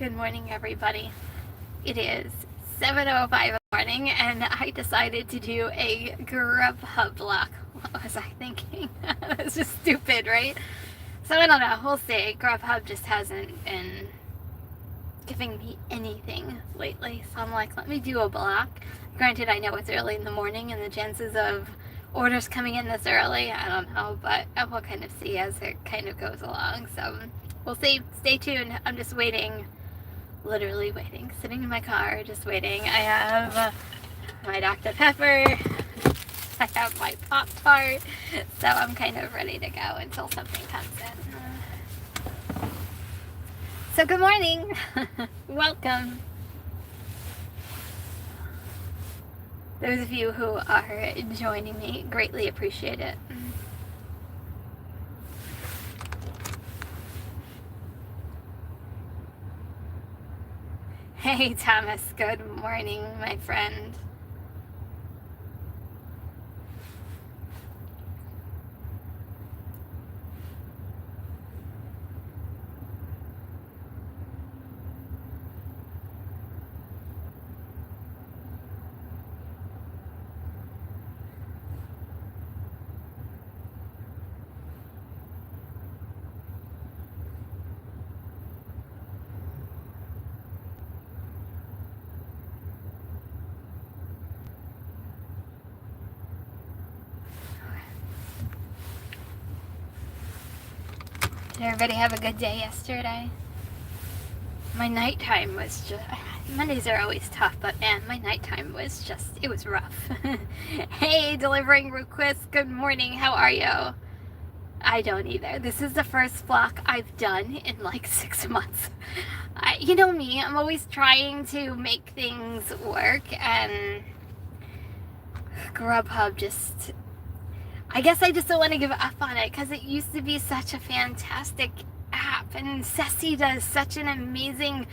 Good morning, everybody. It is 7:05 in the morning, and I decided to do a Grubhub block. What was I thinking? It's just stupid, right? So I don't know. We'll see. Grubhub just hasn't been giving me anything lately, so I'm like, let me do a block. Granted, I know it's early in the morning, and the chances of orders coming in this early, I don't know, but we'll kind of see as it kind of goes along. So we'll see. Stay tuned. I'm just waiting. Literally waiting, sitting in my car, just waiting. I have my Dr. Pepper, I have my Pop-Tart, so I'm kind of ready to go until something comes in. So good morning, welcome. Those of you who are joining me, greatly appreciate it. Hey Thomas, good morning, my friend. Did everybody have a good day yesterday? My nighttime was just... Mondays are always tough, but man, my nighttime was just... It was rough. Hey, delivering requests, good morning, how are you? I don't either. This is the first block I've done in like 6 months. You know me, I'm always trying to make things work, and Grubhub just... I guess I just don't want to give up on it because it used to be such a fantastic app, and Ceci does such an amazing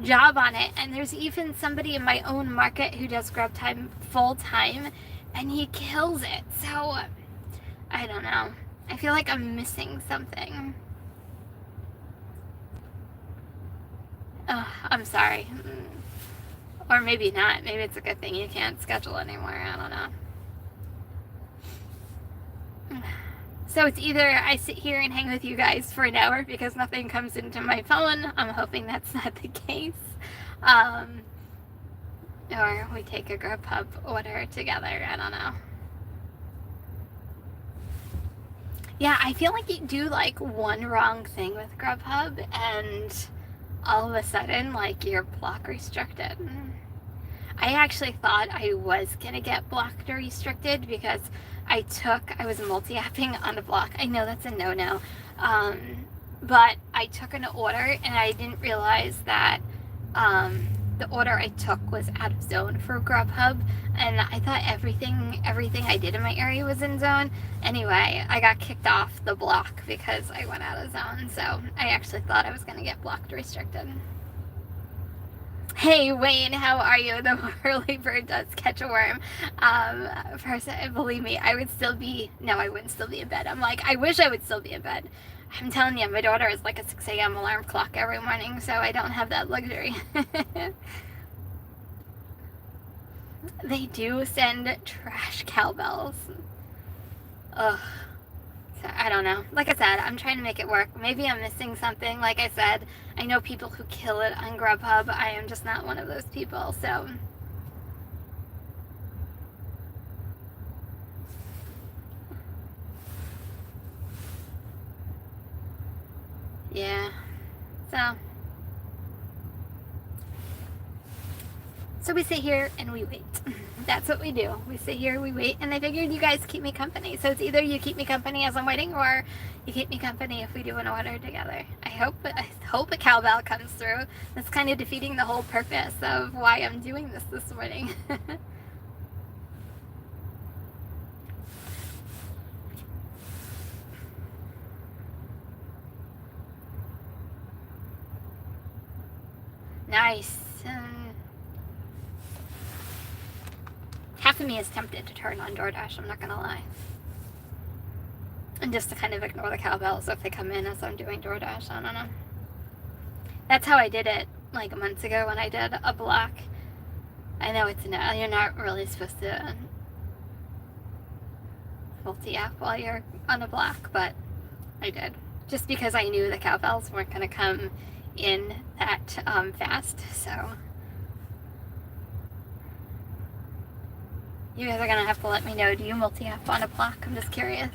job on it, and there's even somebody in my own market who does Grubhub full time, and he kills it. So I don't know, I feel like I'm missing something. Oh, I'm sorry. Or maybe not. Maybe it's a good thing you can't schedule anymore. I don't know. So it's either I sit here and hang with you guys for an hour because nothing comes into my phone. I'm hoping that's not the case. Or we take a Grubhub order together. I don't know. Yeah, I feel like you do like one wrong thing with Grubhub and all of a sudden like you're block restricted. I actually thought I was gonna get blocked or restricted because I was multi-apping on a block. I know that's a no-no, but I took an order and I didn't realize that the order I took was out of zone for Grubhub, and I thought everything I did in my area was in zone. Anyway, I got kicked off the block because I went out of zone, so I actually thought I was going to get blocked or restricted. Hey Wayne, how are you? The early bird does catch a worm. First, believe me, I wouldn't still be in bed. I'm like, I wish I would still be in bed. I'm telling you, my daughter is like a 6 a.m. alarm clock every morning, so I don't have that luxury. They do send trash cowbells. Ugh. So, I don't know. Like I said, I'm trying to make it work. Maybe I'm missing something. Like I said, I know people who kill it on Grubhub. I am just not one of those people, so... Yeah. So we sit here and we wait. That's what we do. We sit here, we wait, and I figured you guys keep me company. So it's either you keep me company as I'm waiting, or you keep me company if we do an order together. I hope a cowbell comes through. That's kind of defeating the whole purpose of why I'm doing this morning. Nice. Half of me is tempted to turn on DoorDash, I'm not gonna lie. And just to kind of ignore the cowbells if they come in as I'm doing DoorDash, I don't know. That's how I did it like months ago when I did a block. I know you're not really supposed to multi-app while you're on a block, but I did. Just because I knew the cowbells weren't going to come in that fast, so you guys are going to have to let me know, do you multi-app on a block? I'm just curious.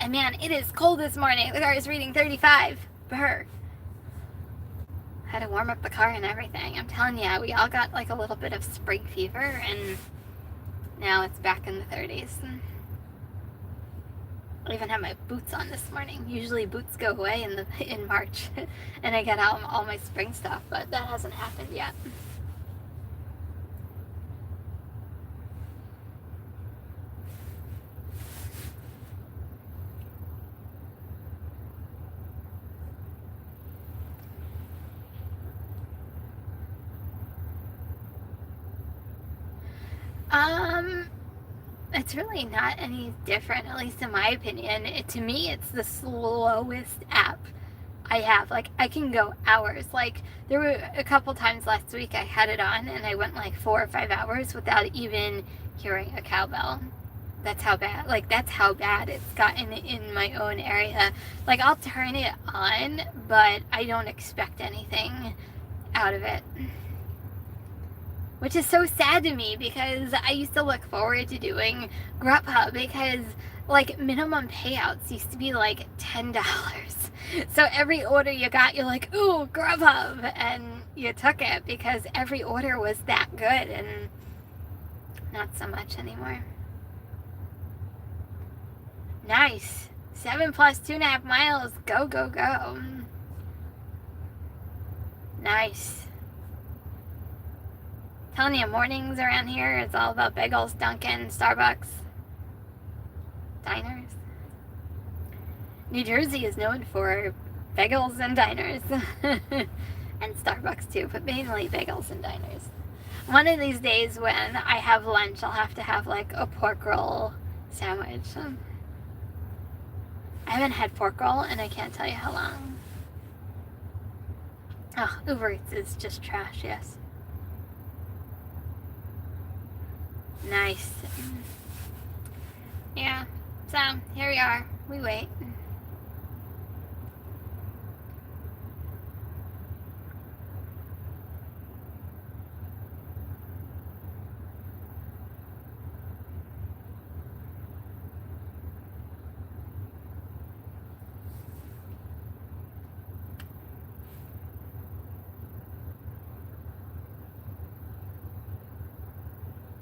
And man, it is cold this morning. The car is reading 35 Brr. Had to warm up the car and everything. I'm telling you, we all got like a little bit of spring fever, and now it's back in the 30s. I even had my boots on this morning. Usually boots go away in March, and I get out all my spring stuff, but that hasn't happened yet. It's really not any different, at least in my opinion. To me, it's the slowest app I have. Like, I can go hours. Like, there were a couple times last week I had it on and I went like 4 or 5 hours without even hearing a cowbell. That's how bad it's gotten in my own area. Like, I'll turn it on, but I don't expect anything out of it. Which is so sad to me, because I used to look forward to doing Grubhub, because like minimum payouts used to be like $10. So every order you got, you're like, ooh, Grubhub, and you took it because every order was that good, and not so much anymore. Nice. 7 plus 2.5 miles. Go, go, go. Nice. Telling you, mornings around here, it's all about bagels, Dunkin', Starbucks, diners. New Jersey is known for bagels and diners. And Starbucks too, but mainly bagels and diners. One of these days when I have lunch, I'll have to have like a pork roll sandwich. I haven't had pork roll and I can't tell you how long. Oh, Uber Eats is just trash, yes. Nice. Yeah, so here we are. We wait.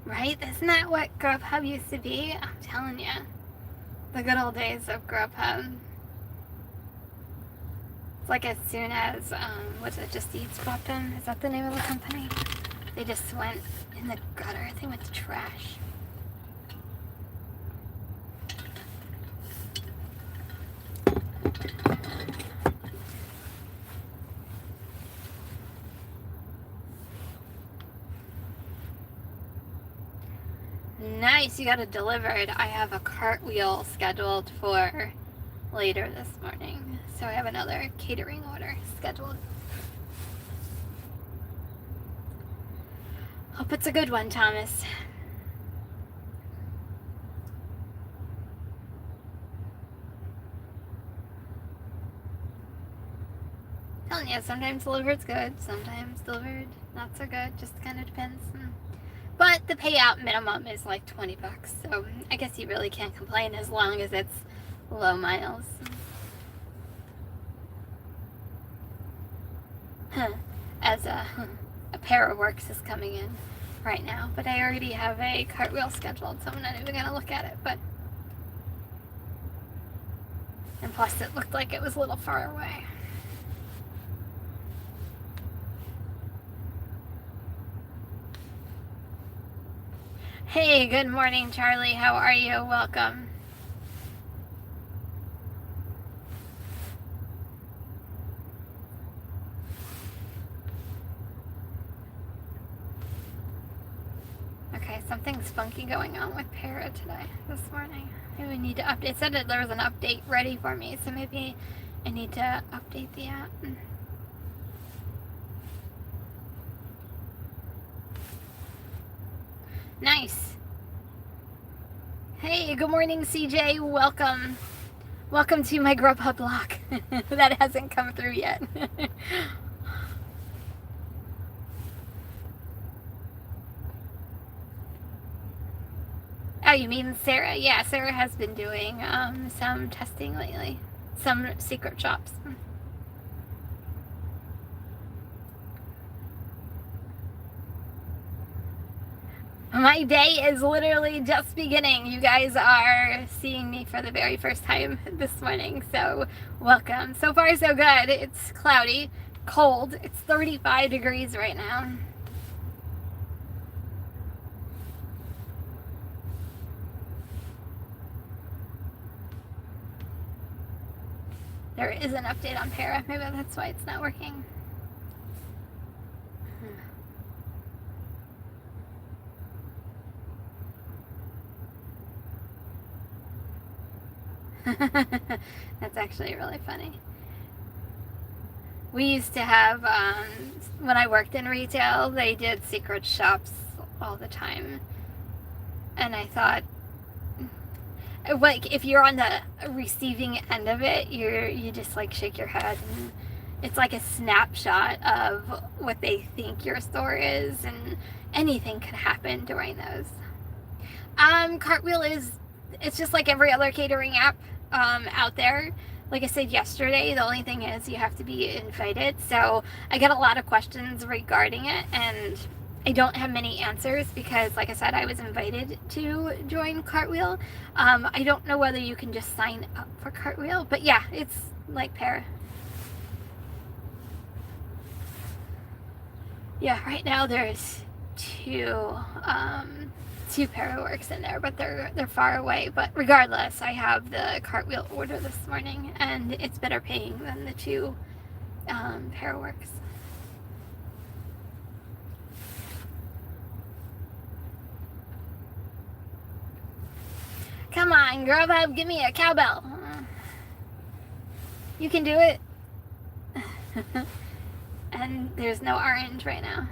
Right? Isn't that what Grubhub used to be? I'm telling you. The good old days of Grubhub. It's like as soon as, what's it, Just Eats bought them? Is that the name of the company? They just went in the gutter. They went to trash. Nice, you got it delivered. I have a cartwheel scheduled for later this morning. So I have another catering order scheduled. Hope it's a good one, Thomas. Telling you, sometimes delivered's good, sometimes delivered not so good. Just kind of depends. But the payout minimum is like $20, so I guess you really can't complain as long as it's low miles. As a pair of works is coming in right now, but I already have a cartwheel scheduled, so I'm not even gonna look at it. But and plus, it looked like it was a little far away. Hey, good morning, Charlie. How are you? Welcome. Something's funky going on with Para today, this morning. Maybe we need to update. It said that there was an update ready for me, so maybe I need to update the app. Nice. Hey, good morning, CJ. Welcome. Welcome to my Grubhub block. That hasn't come through yet. Oh, you mean Sarah? Yeah, Sarah has been doing some testing lately. Some secret shops. My day is literally just beginning. You guys are seeing me for the very first time this morning, so welcome. So far, so good. It's cloudy, cold. It's 35 degrees right now. There is an update on Para. Maybe that's why it's not working. That's actually really funny. We used to have, when I worked in retail, they did secret shops all the time. And I thought, like, if you're on the receiving end of it, you just like shake your head, and it's like a snapshot of what they think your store is, and anything could happen during those. Cartwheel it's just like every other catering app out there. Like I said yesterday, the only thing is you have to be invited. So I get a lot of questions regarding it, and I don't have many answers because, like I said, I was invited to join Cartwheel. I don't know whether you can just sign up for Cartwheel, but yeah, it's like Para. Yeah, right now there's two Paraworks in there, but they're far away. But regardless, I have the Cartwheel order this morning, and it's better paying than the two Paraworks. Come on, Grubhub, give me a cowbell. You can do it. And there's no orange right now.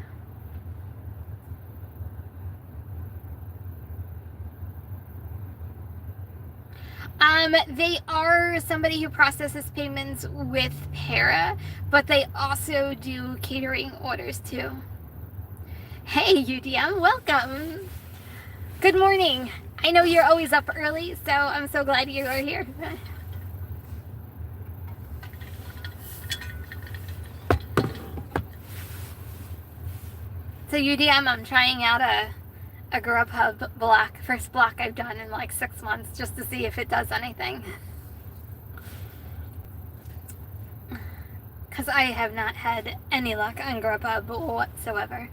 They are somebody who processes payments with Para, but they also do catering orders too. Hey, UDM, welcome. Good morning. I know you're always up early, so I'm so glad you are here. So UDM, I'm trying out a Grubhub block, first block I've done in like 6 months, just to see if it does anything. Because I have not had any luck on Grubhub whatsoever.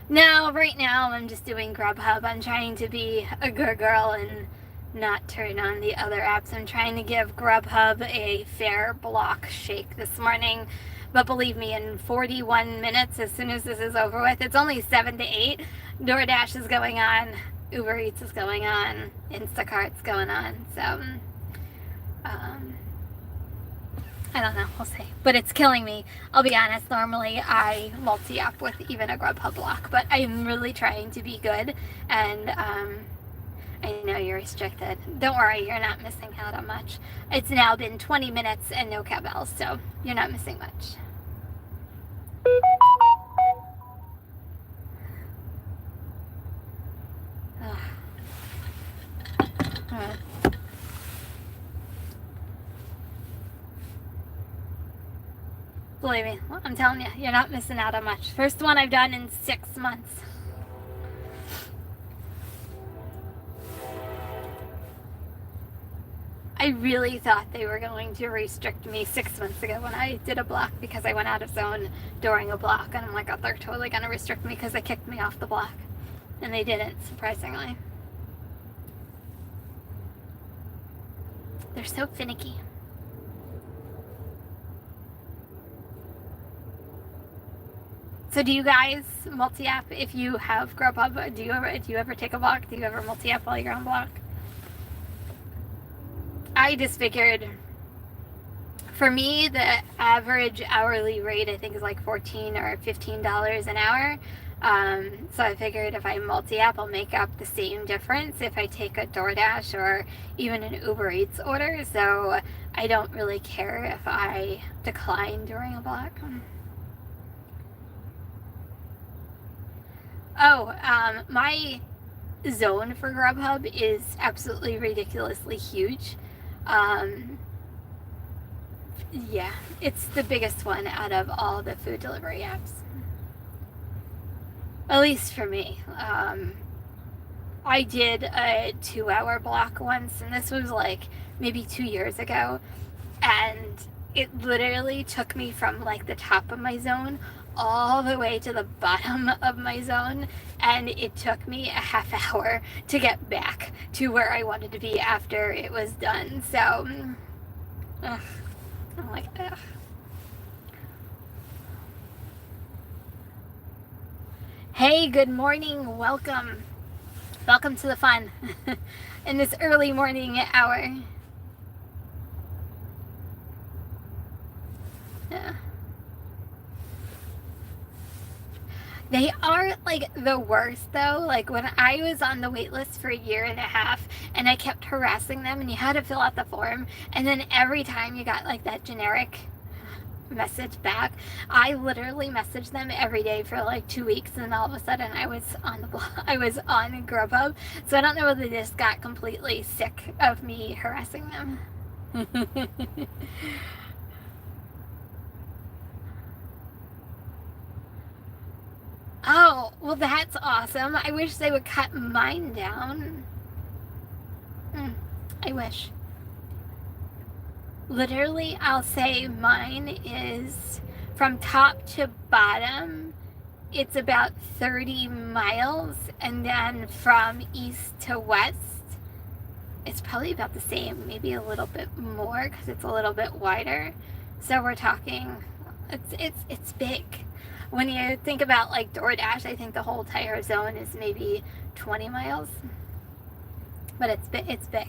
No, right now I'm just doing Grubhub. I'm trying to be a good girl and not turn on the other apps. I'm trying to give Grubhub a fair block shake this morning. But believe me, in 41 minutes, as soon as this is over with, it's only 7 to 8, DoorDash is going on, Uber Eats is going on, Instacart's going on, so, I don't know, we'll see. But it's killing me. I'll be honest, normally I multi-app with even a Grubhub block, but I'm really trying to be good, and, I know you're restricted. Don't worry, you're not missing out on much. It's now been 20 minutes and no cowbells, so you're not missing much. Believe me, I'm telling you, you're not missing out on much. First one I've done in 6 months. I really thought they were going to restrict me 6 months ago when I did a block because I went out of zone during a block, and I'm like, oh, they're totally going to restrict me because they kicked me off the block. And they didn't, surprisingly. They're so finicky. So do you guys multi-app if you have Grubhub? Do you ever take a block? Do you ever multi-app while you're on block? I just figured, for me, the average hourly rate I think is like $14 or $15 an hour. So I figured if I multi-app, I'll make up the same difference if I take a DoorDash or even an Uber Eats order. So I don't really care if I decline during a block. Oh, my zone for Grubhub is absolutely ridiculously huge. Yeah, it's the biggest one out of all the food delivery apps. At least for me. I did a 2-hour block once, and this was like maybe 2 years ago, and it literally took me from like the top of my zone all the way to the bottom of my zone, and it took me a half hour to get back to where I wanted to be after it was done. So, I'm like, ugh. Hey, good morning. Welcome to the fun in this early morning hour. Yeah. They are like the worst though. Like when I was on the wait list for 1.5 years and I kept harassing them, and you had to fill out the form, and then every time you got like that generic message back, I literally messaged them every day for like 2 weeks, and then all of a sudden I was on Grubhub. So I don't know whether they just got completely sick of me harassing them. Oh, well, that's awesome. I wish they would cut mine down. I wish. Literally, I'll say mine is from top to bottom, it's about 30 miles, and then from east to west, it's probably about the same, maybe a little bit more because it's a little bit wider. So we're talking, it's big. When you think about like DoorDash, I think the whole entire zone is maybe 20 miles, but it's big.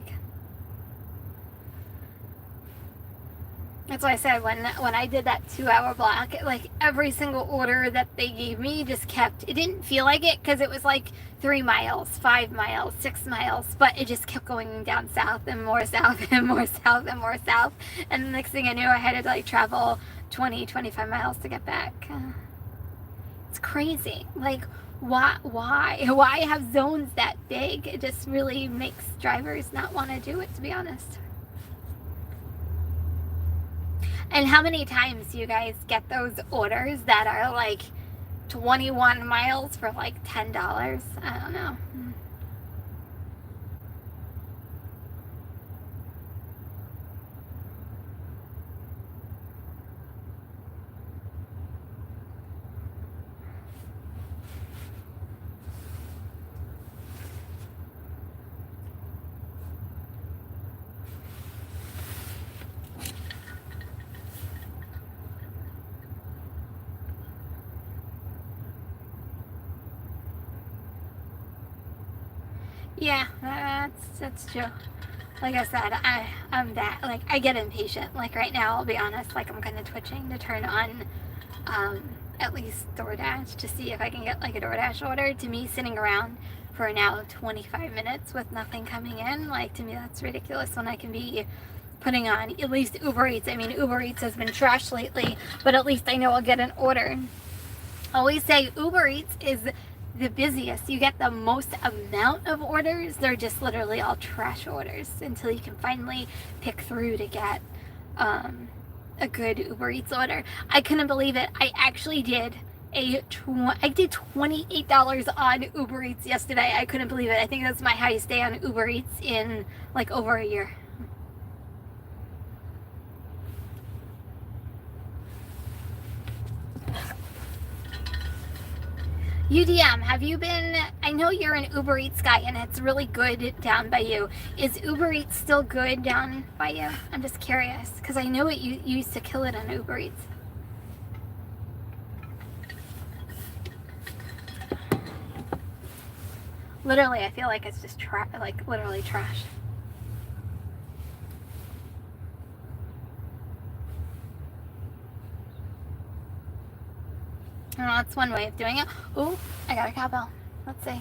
That's why I said when I did that 2-hour block, like every single order that they gave me just kept, it didn't feel like it because it was like 3 miles, 5 miles, 6 miles, but it just kept going down south and more south and more south and more south. And the next thing I knew, I had to like travel 20, 25 miles to get back. It's crazy. Like, why have zones that big? It just really makes drivers not want to do it, to be honest. And how many times do you guys get those orders that are like 21 miles for like $10? I don't know. Yeah, that's true. Like I said, I'm that, like, I get impatient. Like right now, I'll be honest, like I'm kind of twitching to turn on at least DoorDash to see if I can get like a DoorDash order. To me, sitting around for now 25 minutes with nothing coming in, like to me that's ridiculous when I can be putting on at least Uber Eats. I mean, Uber Eats has been trash lately, but at least I know I'll get an order. I always say Uber Eats is the busiest. You get the most amount of orders. They're just literally all trash orders until you can finally pick through to get a good Uber Eats order. I couldn't believe it. I actually did I did $28 on Uber Eats yesterday. I couldn't believe it. I think that's my highest day on Uber Eats in like over a year. UDM, have you been, I know you're an Uber Eats guy and it's really good down by you. Is Uber Eats still good down by you? I'm just curious because I know you used to kill it on Uber Eats. Literally, I feel like it's just like literally trash. Well, that's one way of doing it. Ooh, I got a cowbell. Let's see.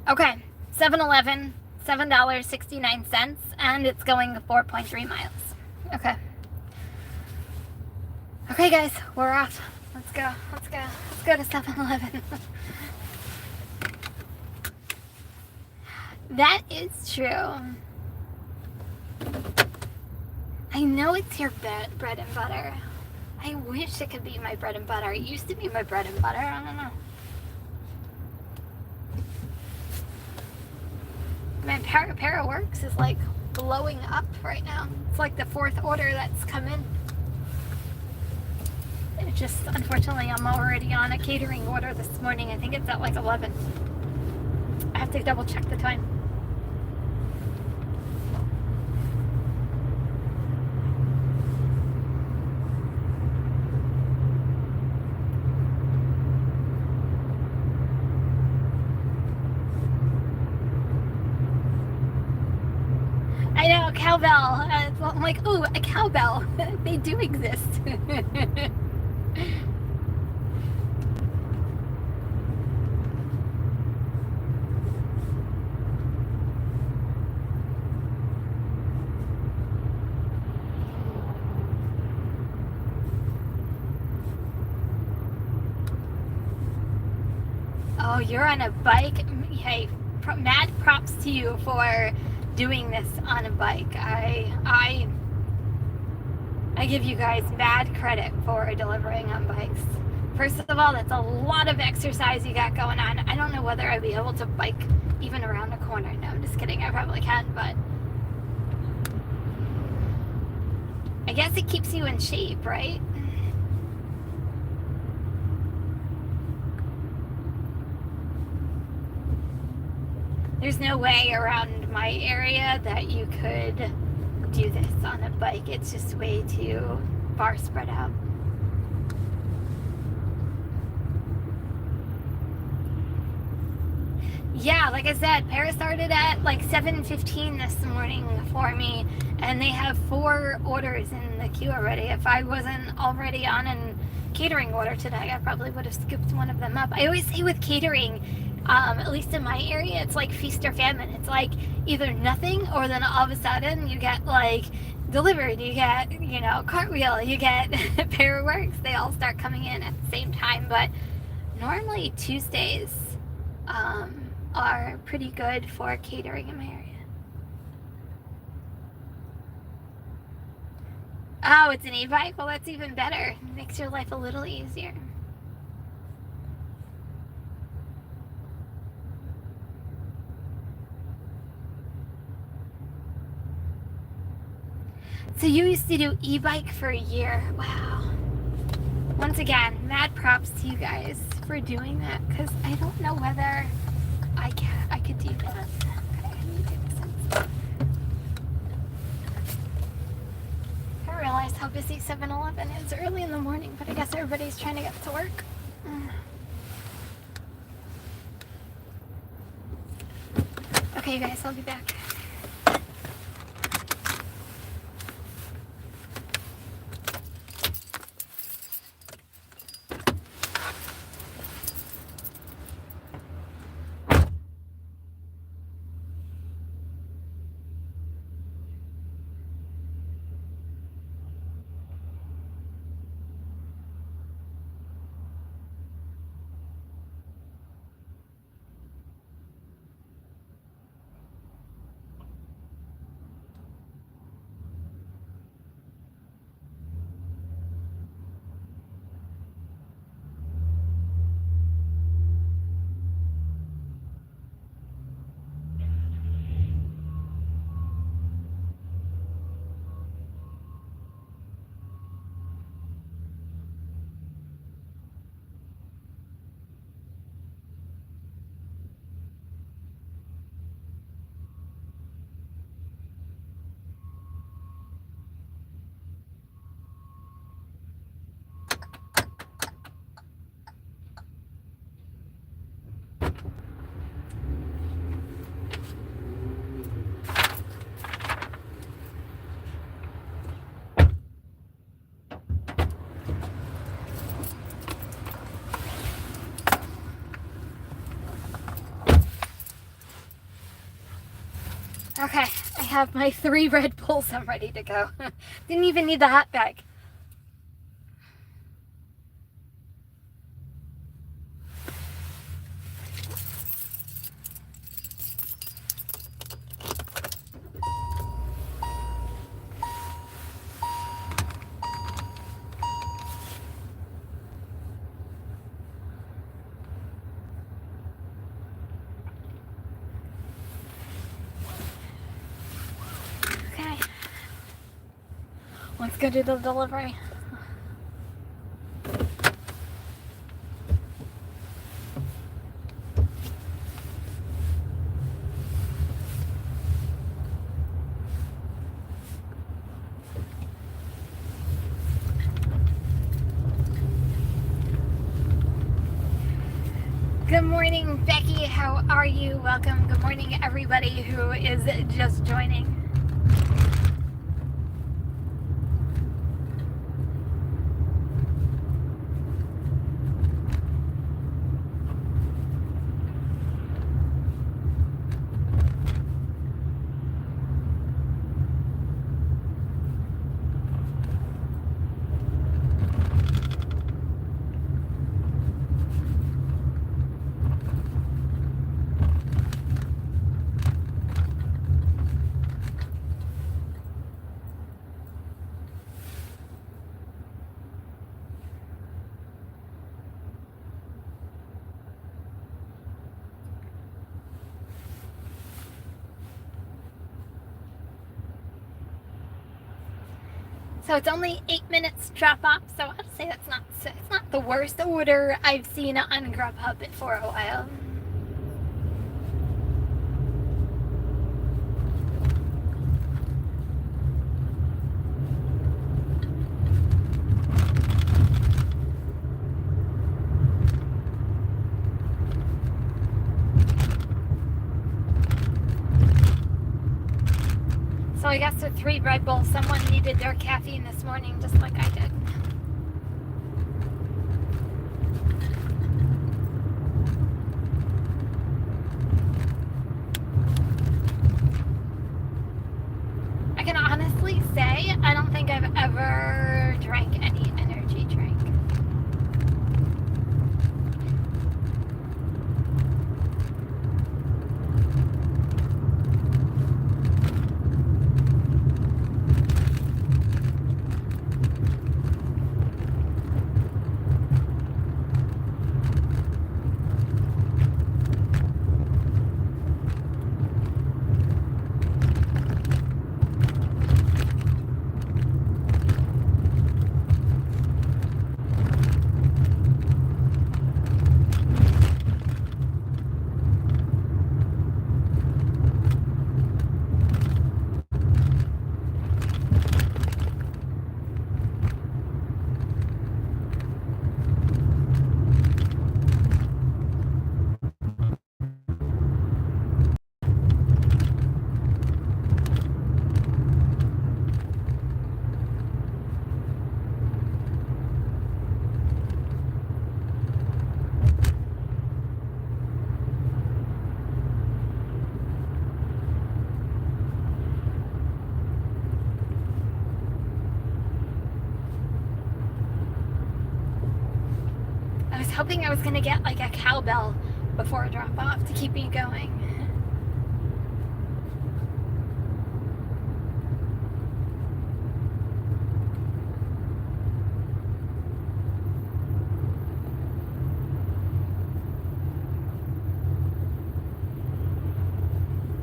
Okay, 7-Eleven, $7.69, and it's going 4.3 miles. Okay. Okay, guys, we're off. Let's go. Let's go. Let's go to 7-Eleven. That is true. I know it's your bread and butter. I wish it could be my bread and butter. It used to be my bread and butter. I don't know. My Paraworks is like blowing up right now. It's like the 4th order that's come in. It just, unfortunately, I'm already on a catering order this morning. I think it's at like 11. I have to double check the time. I know, cowbell. I'm like, ooh, a cowbell. They do exist. Oh, you're on a bike? Hey, mad props to you for doing this on a bike. I give you guys mad credit for delivering on bikes. First of all, that's a lot of exercise you got going on. I don't know whether I'd be able to bike even around a corner. No, I'm just kidding. I probably can, but I guess it keeps you in shape, right? There's no way around my area that you could do this on a bike. It's just way too far spread out. Yeah, like I said, Paris started at like 7:15 this morning for me, and they have 4 orders in the queue already. If I wasn't already on a catering order today, I probably would have skipped one of them up. I always say with catering, at least in my area, it's like feast or famine. It's like either nothing, or then all of a sudden you get like delivered, you get, cartwheel, you get Paraworks. They all start coming in at the same time. But normally Tuesdays are pretty good for catering in my area. Oh, it's an e-bike? Well, that's even better. It makes your life a little easier. So you used to do e-bike for a year. Wow. Once again, mad props to you guys for doing that, because I don't know whether I could do that. I realize how busy 7-Eleven is early in the morning, but I guess everybody's trying to get to work. Okay, you guys, I'll be back. Okay, I have my 3 Red Bulls. I'm ready to go. Didn't even need the hot bag. Okay. Let's go do the delivery. Good morning, Becky. How are you? Welcome. Good morning, everybody who is just joining. So it's only 8 minutes drop off, so I'd say it's not the worst order I've seen on Grubhub for a while. So I guess with 3 Red Bulls, someone needed their caffeine this morning, just like I did. I can honestly say I don't think I've ever drank any energy drink. I was hoping I was going to get like a cowbell before drop off to keep me going.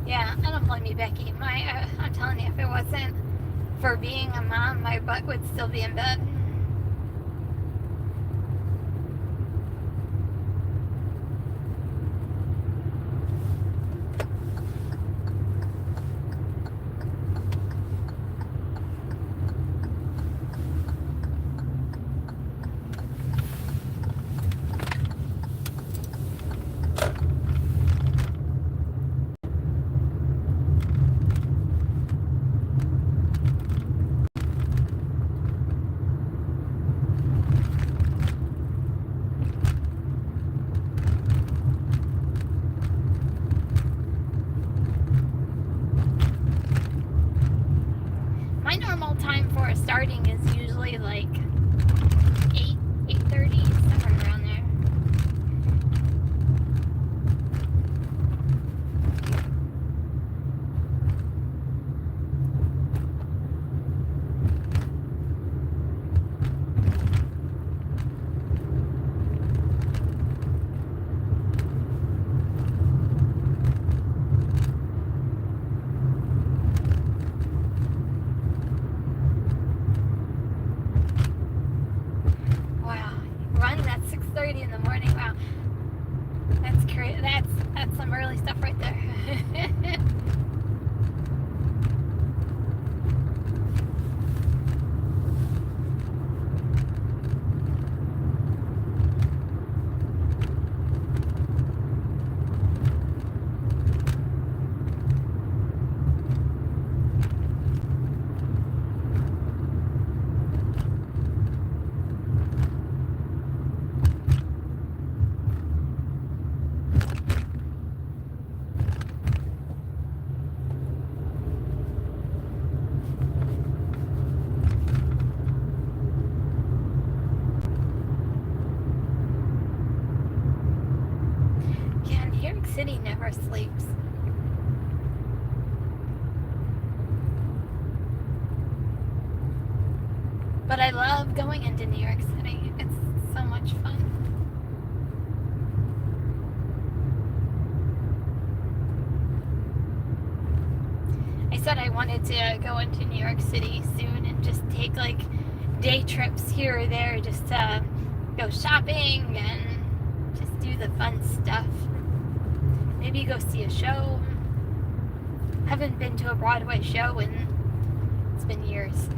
Yeah, I don't blame you, Becky. I'm telling you, if it wasn't for being a mom, my butt would still be in bed. hour starting is usually like 8, 8:30, somewhere around there. Wow, run at 6:30 in the morning. Wow, that's crazy. That's some early stuff right there. Yeah, New York City never sleeps. But I love going into New York City. It's so much fun. I said I wanted to go into New York City soon and just take like day trips here or there just to go shopping and just do the fun stuff. Maybe go see a show. Haven't been to a Broadway show in, it's been years.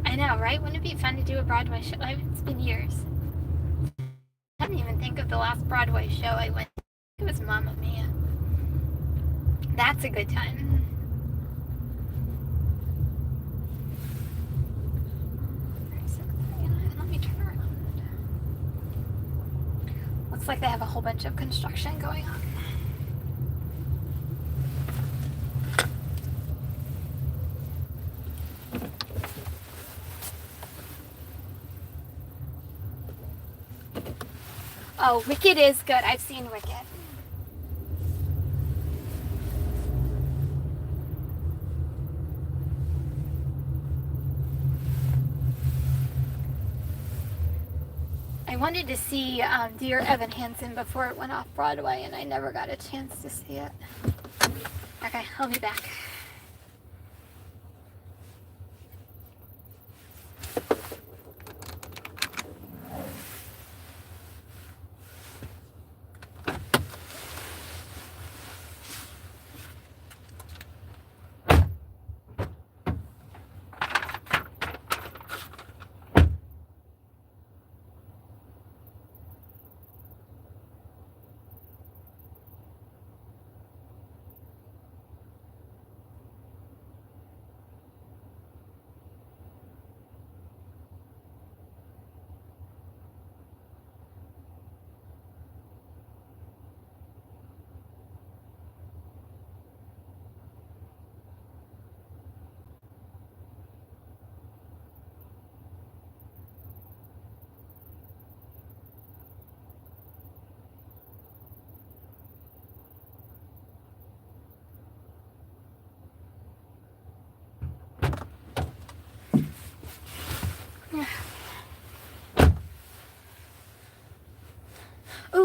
I know, right? Wouldn't it be fun to do a Broadway show? It's been years. I don't even think of the last Broadway show I went to. It was Mamma Mia. That's a good time. Let me turn around. Looks like they have a whole bunch of construction going on. Oh, Wicked is good. I've seen Wicked. I wanted to see Dear Evan Hansen before it went off Broadway, and I never got a chance to see it. Okay, I'll be back.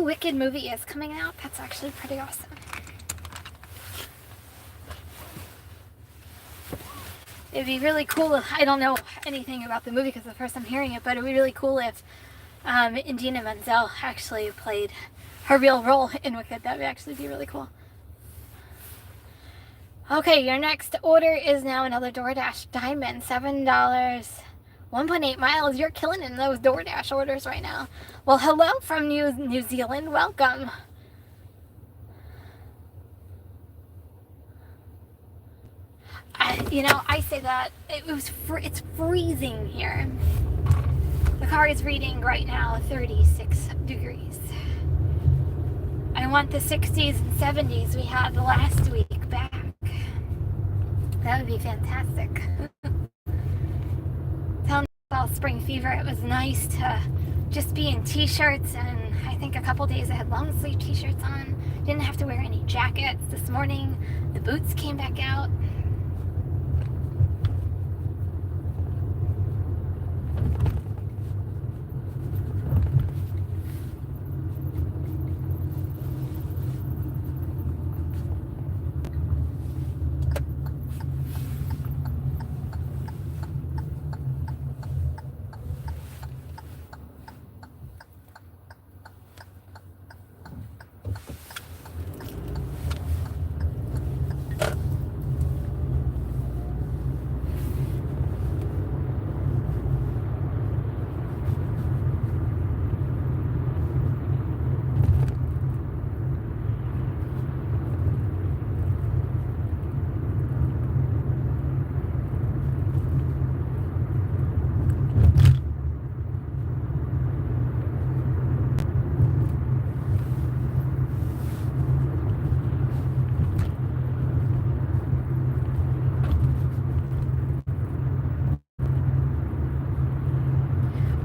Wicked movie is coming out. That's actually pretty awesome. It'd be really cool. I don't know anything about the movie because it's the first I'm hearing it, but it'd be really cool if Idina Menzel actually played her real role in Wicked. That would actually be really cool. Okay, your next order is now another DoorDash Diamond. $7, 1.8 miles. You're killing in those DoorDash orders right now. Well, hello from New Zealand. Welcome. I say that it's freezing here. The car is reading right now 36 degrees. I want the 60s and 70s we had last week back. That would be fantastic. Tell me about spring fever. It was nice to just be in t-shirts, and I think a couple days I had long sleeve t-shirts on. Didn't have to wear any jackets. This morning the boots came back out.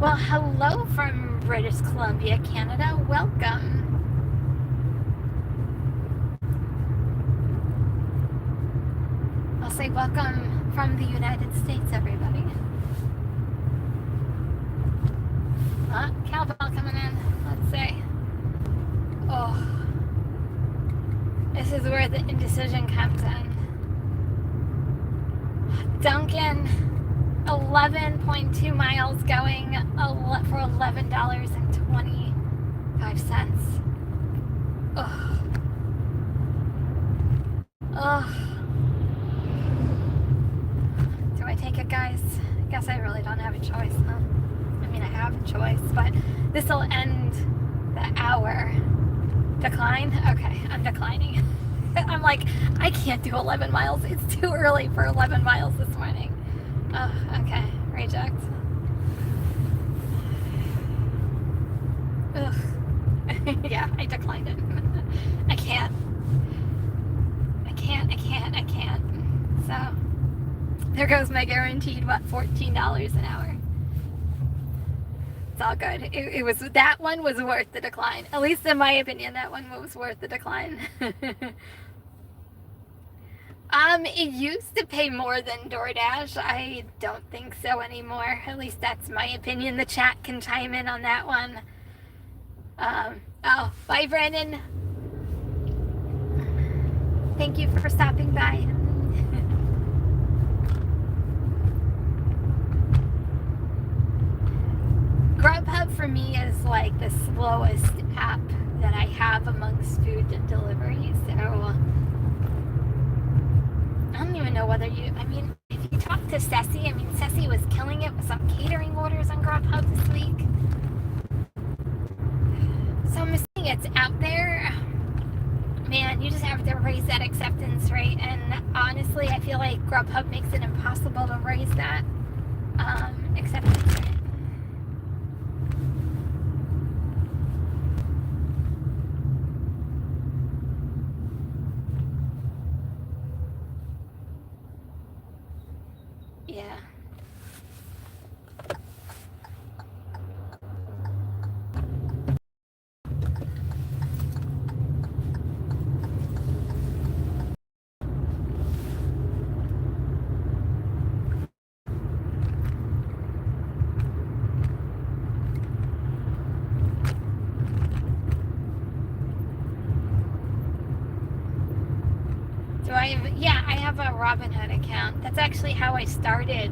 Well, hello from British Columbia, Canada. Welcome. I'll say welcome from the United States, everybody. Cowbell coming in. Let's say. Oh. This is where the indecision comes in. Duncan. 11.2 miles going for $11.25. Ugh. Ugh. Do I take it, guys? I guess I really don't have a choice, huh? I mean, I have a choice, but this will end the hour. Decline? Okay, I'm declining. I'm like, I can't do 11 miles. It's too early for 11 miles this morning. Oh, okay. Reject. Ugh. Yeah, I declined it. I can't. So, there goes my guaranteed, $14 an hour. It's all good. That one was worth the decline. At least in my opinion, that one was worth the decline. It used to pay more than DoorDash. I don't think so anymore. At least that's my opinion. The chat can chime in on that one. Oh, bye, Brandon. Thank you for stopping by. Grubhub for me is like the slowest app that I have amongst food delivery. So I don't even know whether if you talk to Ceci, Ceci was killing it with some catering orders on Grubhub this week. So I'm assuming it's out there. Man, you just have to raise that acceptance rate, and honestly, I feel like Grubhub makes it impossible to raise that acceptance rate. Yeah. Robinhood account. That's actually how I started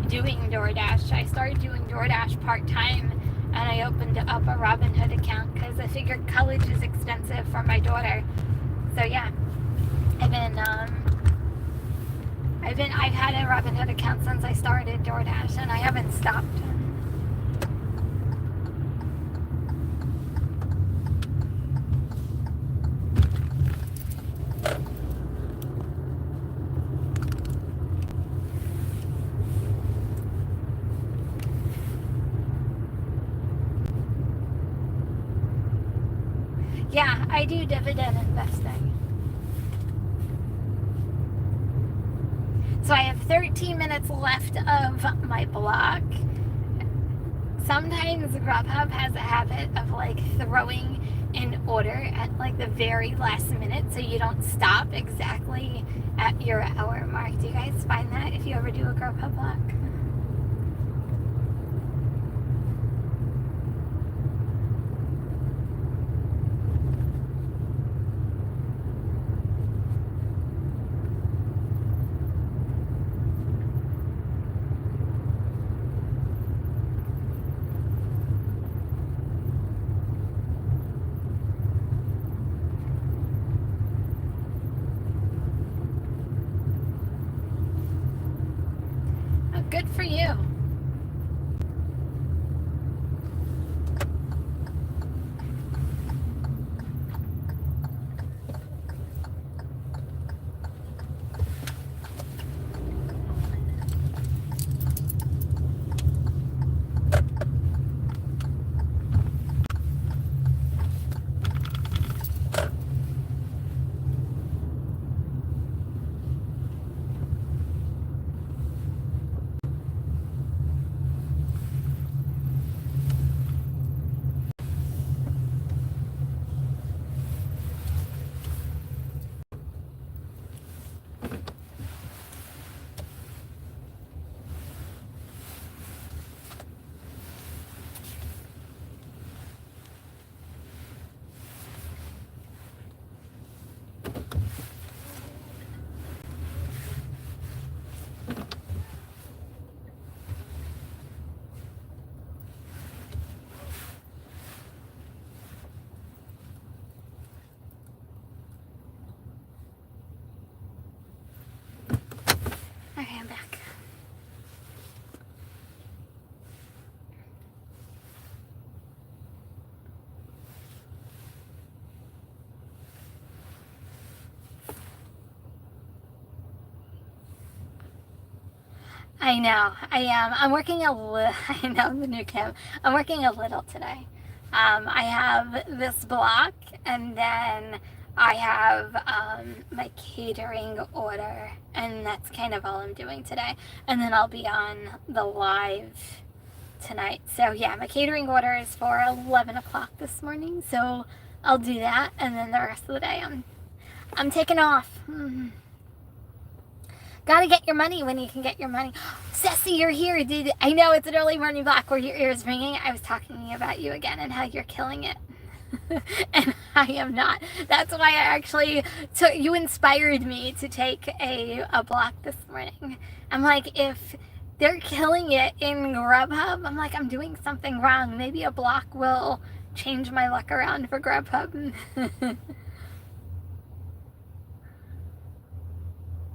doing DoorDash. I started doing DoorDash part-time, and I opened up a Robinhood account because I figured college is expensive for my daughter. So yeah, I've had a Robinhood account since I started DoorDash, and I haven't stopped. Yeah, I do dividend investing. So I have 13 minutes left of my block. Sometimes Grubhub has a habit of like throwing an order at like the very last minute so you don't stop exactly at your hour mark. Do you guys find that if you ever do a Grubhub block? Oh, good for you. Okay, I'm back. I know. I am. I'm working a little. I know the new Kim. I'm working a little today. I have this block, and then I have my catering order, and that's kind of all I'm doing today. And then I'll be on the live tonight. So yeah, my catering order is for 11 o'clock this morning. So I'll do that, and then the rest of the day I'm taking off. Gotta get your money when you can get your money. Sassy, you're here. I know it's an early morning block where your ears ringing. I was talking about you again and how you're killing it. And I am not. That's why I actually took, you inspired me to take a block this morning. I'm like, if they're killing it in Grubhub, I'm like, I'm doing something wrong. Maybe a block will change my luck around for Grubhub.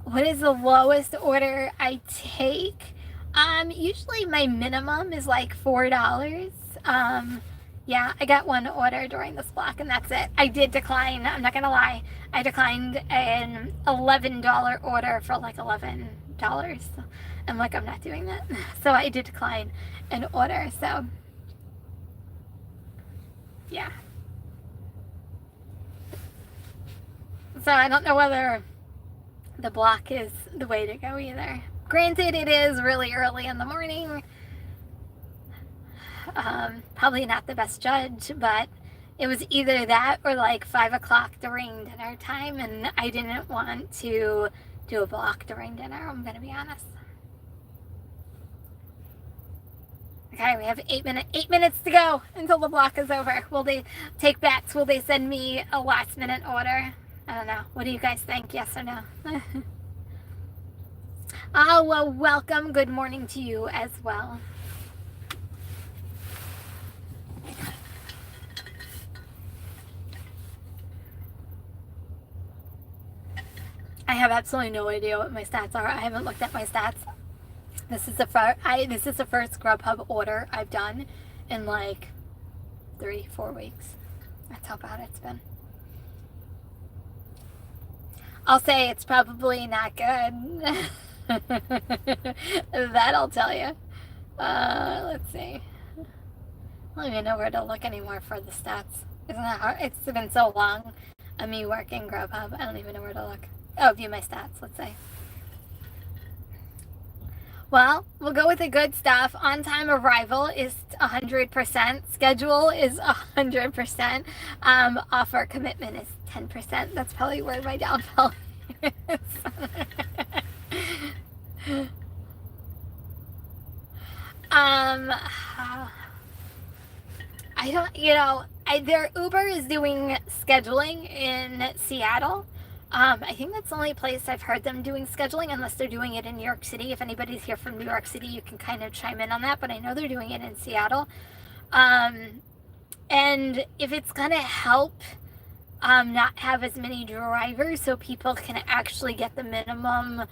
What is the lowest order I take? Usually my minimum is like $4. Yeah, I got one order during this block and that's it. I did decline, I'm not gonna lie. I declined an $11 order for like $11. I'm like, I'm not doing that. So I did decline an order, so yeah. So I don't know whether the block is the way to go either. Granted, it is really early in the morning. Probably not the best judge, but it was either that or like 5 o'clock during dinner time, and I didn't want to do a block during dinner, I'm gonna be honest. Okay, we have 8 minutes to go until the block is over. Will they take bets? Will they send me a last minute order? I don't know. What do you guys think? Yes or no? Oh, well, welcome. Good morning to you as well. I have absolutely no idea what my stats are. I haven't looked at my stats. This is the first Grubhub order I've done in like 3-4 weeks. That's how bad it's been. I'll say it's probably not good. That I'll tell you. Let's see. I don't even know where to look anymore for the stats. Isn't that hard? It's been so long of me working Grubhub. I don't even know where to look. Oh, view my stats, let's say. Well, we'll go with the good stuff. On-time arrival is 100%. Schedule is 100%. Offer commitment is 10%. That's probably where my downfall is. I don't, their Uber is doing scheduling in Seattle. I think that's the only place I've heard them doing scheduling, unless they're doing it in New York City. If anybody's here from New York City, you can kind of chime in on that, but I know they're doing it in Seattle. And if it's going to help not have as many drivers so people can actually get the minimum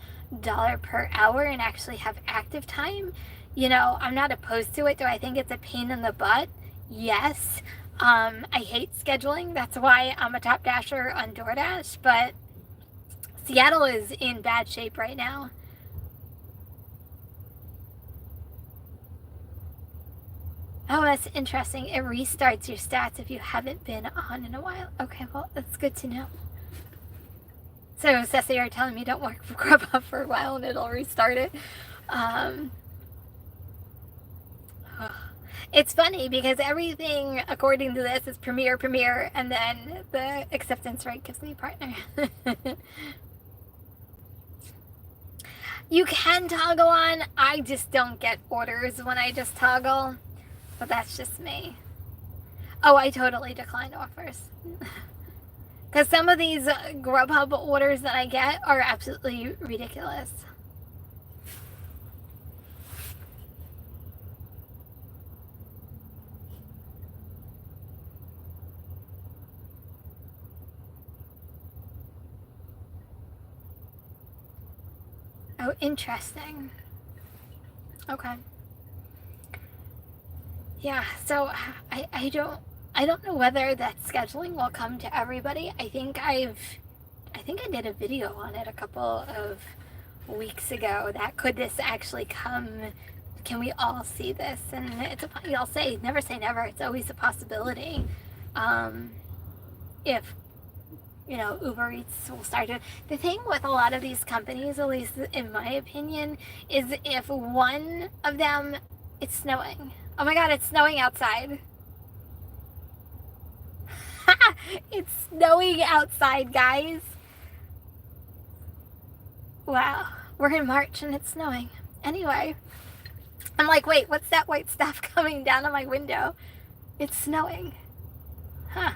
dollar per hour and actually have active time, I'm not opposed to it. Do I think it's a pain in the butt? Yes. I hate scheduling. That's why I'm a top dasher on DoorDash, but Seattle is in bad shape right now. Oh, that's interesting. It restarts your stats if you haven't been on in a while. Okay, well, that's good to know. So, Ceci, you're telling me don't work for Grubhub for a while and it'll restart it. It's funny because everything, according to this, is Premier, and then the acceptance rate gives me a partner. You can toggle on. I just don't get orders when I just toggle. But that's just me. Oh, I totally decline offers. Because some of these Grubhub orders that I get are absolutely ridiculous. Oh, interesting. Okay. Yeah, so I don't know whether that scheduling will come to everybody. I think I did a video on it a couple of weeks ago. That could this actually come? Can we all see this? And I'll say never say never. It's always a possibility. If Uber Eats will start to. The thing with a lot of these companies, at least in my opinion, is if one of them, it's snowing. Oh my God, it's snowing outside. It's snowing outside, guys. Wow, we're in March and it's snowing. Anyway, I'm like, wait, what's that white stuff coming down on my window? It's snowing. Huh.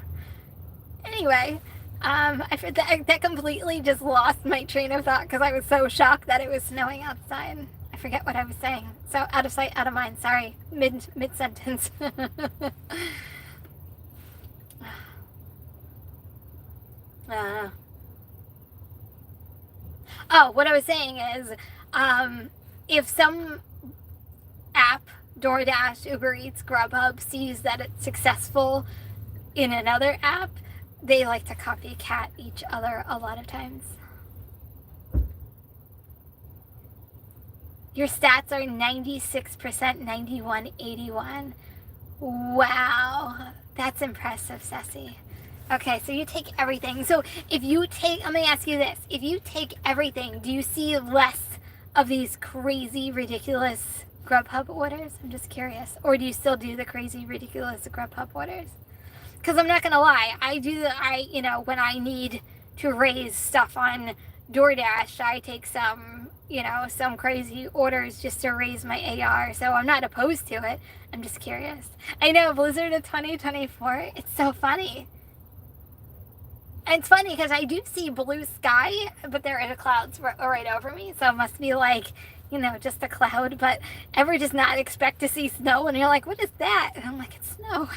Anyway. That completely just lost my train of thought because I was so shocked that it was snowing outside. I forget what I was saying. So out of sight, out of mind. Sorry, mid sentence. What I was saying is, if some app, DoorDash, Uber Eats, Grubhub, sees that it's successful in another app, they like to copycat each other a lot of times. Your stats are 96%, 91, 81. Wow, that's impressive, Ceci. Okay, so you take everything. So if you take, let me ask you this. If you take everything, do you see less of these crazy, ridiculous Grubhub orders? I'm just curious. Or do you still do the crazy, ridiculous Grubhub orders? Because I'm not going to lie, when I need to raise stuff on DoorDash, I take some crazy orders just to raise my AR. So I'm not opposed to it. I'm just curious. I know, Blizzard of 2024, it's so funny. And it's funny because I do see blue sky, but there are clouds right over me, so it must be like, just a cloud. But ever does not expect to see snow, and you're like, what is that? And I'm like, it's snow.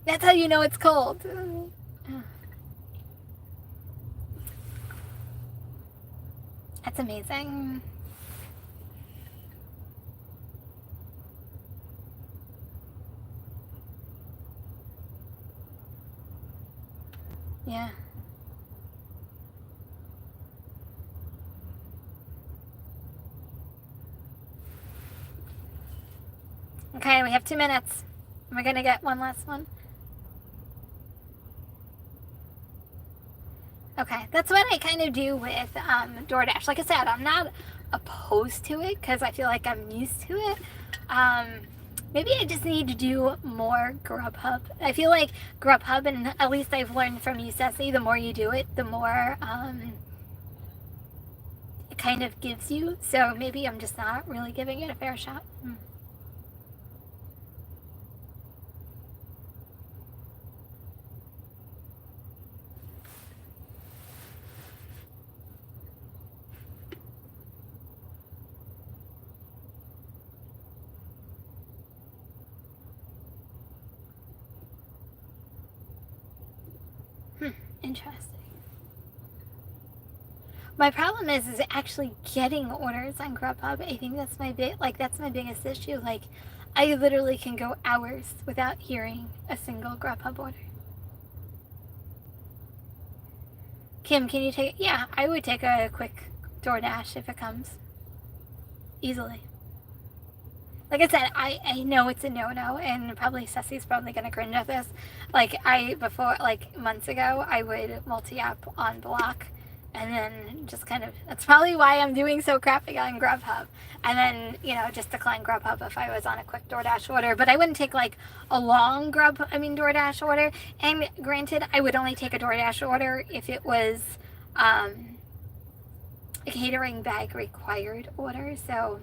That's how you know it's cold. That's amazing. Yeah. Okay, we have 2 minutes. Am I gonna get one last one? Okay, that's what I kind of do with DoorDash. Like I said, I'm not opposed to it because I feel like I'm used to it. Maybe I just need to do more Grubhub. I feel like Grubhub, and at least I've learned from you, Ceci, the more you do it, the more it kind of gives you. So maybe I'm just not really giving it a fair shot. Interesting. My problem is actually getting orders on Grubhub. I think that's that's my biggest issue. Like, I literally can go hours without hearing a single Grubhub order. Kim, can you take? Yeah, I would take a quick DoorDash if it comes easily. Like I said, I know it's a no-no, and probably Ceci's probably gonna cringe at this. Like, before, like months ago, I would multi-app on block, and then just kind of, that's probably why I'm doing so crappy on Grubhub. And then, just decline Grubhub if I was on a quick DoorDash order. But I wouldn't take like a long DoorDash order. And granted, I would only take a DoorDash order if it was a catering bag required order. So,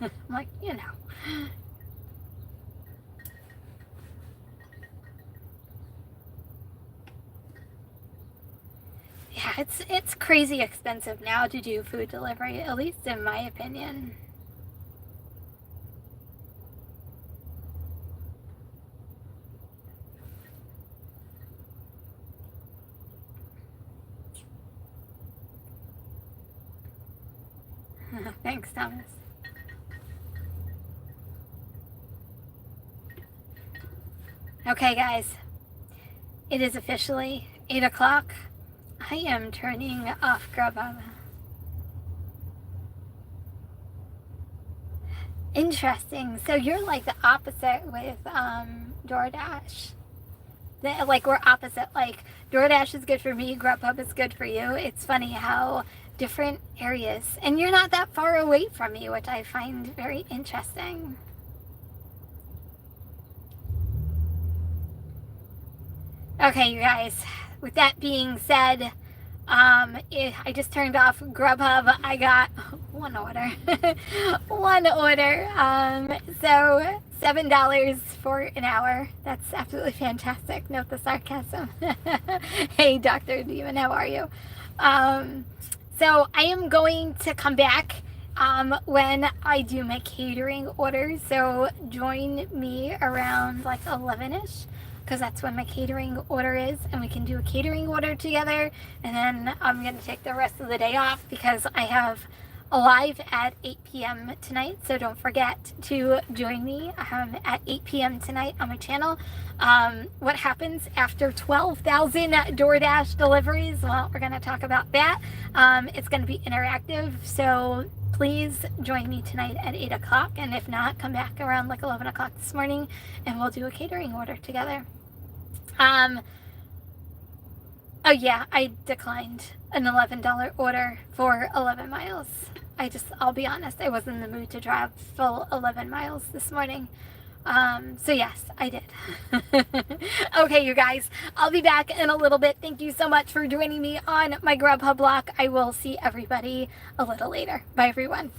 I'm like, Yeah, it's crazy expensive now to do food delivery, at least in my opinion. Thanks, Thomas. Okay, guys. It is officially 8 o'clock. I am turning off Grubhub. Interesting. So you're like the opposite with DoorDash. Like, we're opposite. Like, DoorDash is good for me, Grubhub is good for you. It's funny how different areas, and you're not that far away from me, which I find very interesting. Okay, you guys, with that being said, I just turned off Grubhub. I got one order. One order. So $7 for an hour. That's absolutely fantastic. Note the sarcasm. Hey, Dr. Demon, how are you? So I am going to come back when I do my catering orders. So join me around like 11ish. Because that's when my catering order is, and we can do a catering order together. And then I'm going to take the rest of the day off because I have a live at 8 p.m. tonight. So don't forget to join me at 8 p.m. tonight on my channel. What happens after 12,000 DoorDash deliveries? Well, we're going to talk about that. It's going to be interactive, so please join me tonight at 8 o'clock. And if not, come back around like 11 o'clock this morning and we'll do a catering order together. Oh yeah, I declined an $11 order for 11 miles. I'll be honest, I was in the mood to drive full 11 miles this morning. So yes, I did. Okay, you guys, I'll be back in a little bit. Thank you so much for joining me on my Grubhub block. I will see everybody a little later. Bye, everyone.